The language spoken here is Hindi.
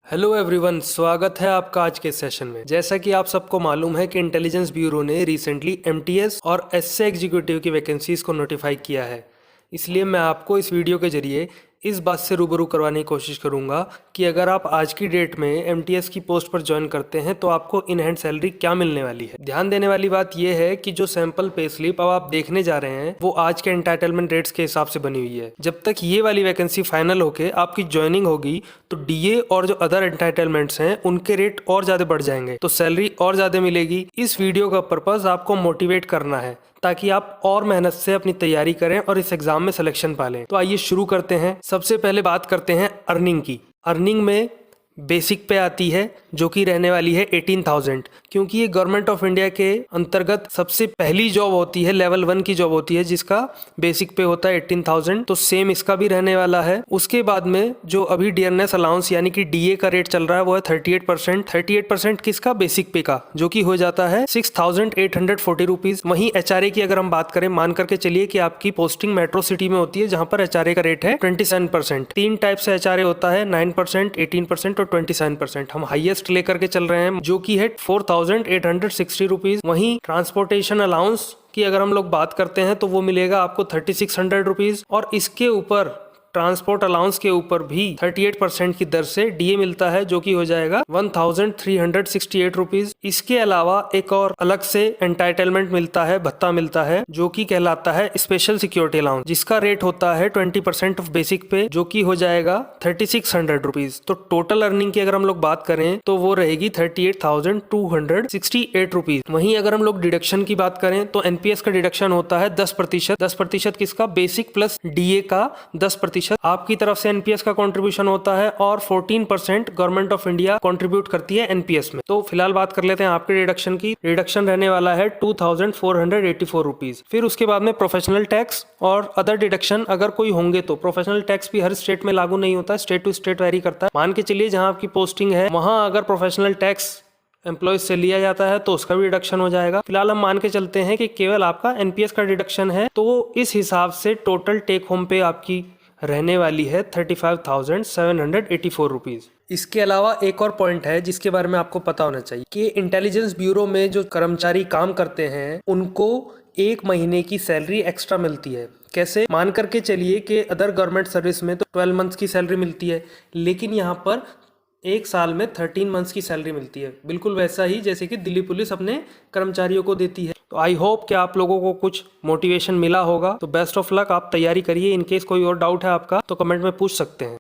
हेलो एवरीवन, स्वागत है आपका आज के सेशन में। जैसा कि आप सबको मालूम है कि इंटेलिजेंस ब्यूरो ने रिसेंटली एमटीएस और एसए एग्जीक्यूटिव की वैकेंसीज को नोटिफाई किया है। इसलिए मैं आपको इस वीडियो के जरिए इस बात से रूबरू करवाने की कोशिश करूंगा कि अगर आप आज की डेट में एमटीएस की पोस्ट पर ज्वाइन करते हैं तो आपको इन हैंड सैलरी क्या मिलने वाली है। ध्यान देने वाली बात यह है कि जो सैंपल पे स्लिप अब आप देखने जा रहे हैं वो आज के एंटाइटलमेंट रेट्स के हिसाब से बनी हुई है। जब तक ये वाली वैकेंसी फाइनल होके आपकी ज्वाइनिंग होगी तो डीए और जो अदर एंटाइटलमेंट्स हैं उनके रेट और ज्यादा बढ़ जाएंगे, तो सैलरी और ज्यादा मिलेगी। इस वीडियो का पर्पज आपको मोटिवेट करना है ताकि आप और मेहनत से अपनी तैयारी करें और इस एग्जाम में सिलेक्शन पालें। तो आइए शुरू करते हैं। सबसे पहले बात करते हैं अर्निंग की। अर्निंग में बेसिक पे आती है जो कि रहने वाली है 18,000, क्योंकि ये गवर्नमेंट ऑफ इंडिया के अंतर्गत सबसे पहली जॉब होती है, लेवल 1 की जॉब होती है जिसका बेसिक पे होता है 18,000। तो सेम इसका भी रहने वाला है। उसके बाद में जो अभी डियरनेस अलाउंस यानी कि डीए का रेट चल रहा है वो है 38%। किसका? बेसिक पे का, जो कि हो जाता है 6,840 रुपीज। वहीं एचआरए की अगर हम बात करें, मान करके चलिए कि आपकी पोस्टिंग मेट्रो सिटी में होती है जहां पर एचआरए का रेट है 27%। 3 टाइप से एचआरए होता है, 9%, 18% और 27%। हम हाईएस्ट लेकर के चल रहे हैं जो कि है 4,860 रुपीज। वहीं ट्रांसपोर्टेशन अलाउंस की अगर हम लोग बात करते हैं तो वो मिलेगा आपको 3,600 रुपीज, और इसके ऊपर ट्रांसपोर्ट अलाउंस के ऊपर भी 38% की दर से डीए मिलता है जो कि हो जाएगा 1,368 रुपीज। इसके अलावा एक और अलग से एंटाइटलमेंट मिलता है, भत्ता मिलता है जो कि कहलाता है स्पेशल सिक्योरिटी अलाउंस, जिसका रेट होता है 20% ऑफ बेसिक पे जो कि हो जाएगा 3,600 रुपीज। तो टोटल अर्निंग की अगर हम लोग बात करें तो वो रहेगी 38,268 रुपीज। वहीं अगर हम लोग डिडक्शन की बात करें तो एनपीएस का डिडक्शन होता है 10%। 10% किसका? बेसिक प्लस डीए का 10% आपकी तरफ से एनपीएस का कंट्रीब्यूशन होता है, और 14% गवर्नमेंट ऑफ इंडिया कंट्रीब्यूट करती है एनपीएस में। तो फिलहाल बात कर लेते हैं आपके डिडक्शन की। डिडक्शन रहने वाला है 2,484 रुपीज। फिर उसके बाद में प्रोफेशनल टैक्स और अदर डिडक्शन अगर कोई होंगे तो प्रोफेशनल टैक्स भी हर स्टेट में लागू नहीं होता, स्टेट टू स्टेट वेरी करता है। मान के चलिए जहां आपकी पोस्टिंग है वहां अगर प्रोफेशनल टैक्स एम्प्लॉयज से लिया जाता है तो उसका भी डिडक्शन हो जाएगा। फिलहाल हम मान के चलते हैं कि केवल आपका एनपीएस का डिडक्शन है, तो इस हिसाब से टोटल टेक होम पे आपकी रहने वाली है 35,784 रुपीज। इसके अलावा एक और पॉइंट है जिसके बारे में आपको पता होना चाहिए कि इंटेलिजेंस ब्यूरो में जो कर्मचारी काम करते हैं उनको 1 महीने की सैलरी एक्स्ट्रा मिलती है। कैसे? मान करके चलिए कि अदर गवर्नमेंट सर्विस में तो 12 मंथ्स की सैलरी मिलती है, लेकिन यहाँ पर 1 साल में 13 मंथ्स की सैलरी मिलती है, बिल्कुल वैसा ही जैसे कि दिल्ली पुलिस अपने कर्मचारियों को देती है। तो आई होप कि आप लोगों को कुछ मोटिवेशन मिला होगा। तो बेस्ट ऑफ लक, आप तैयारी करिए। इनकेस कोई और डाउट है आपका तो कमेंट में पूछ सकते हैं।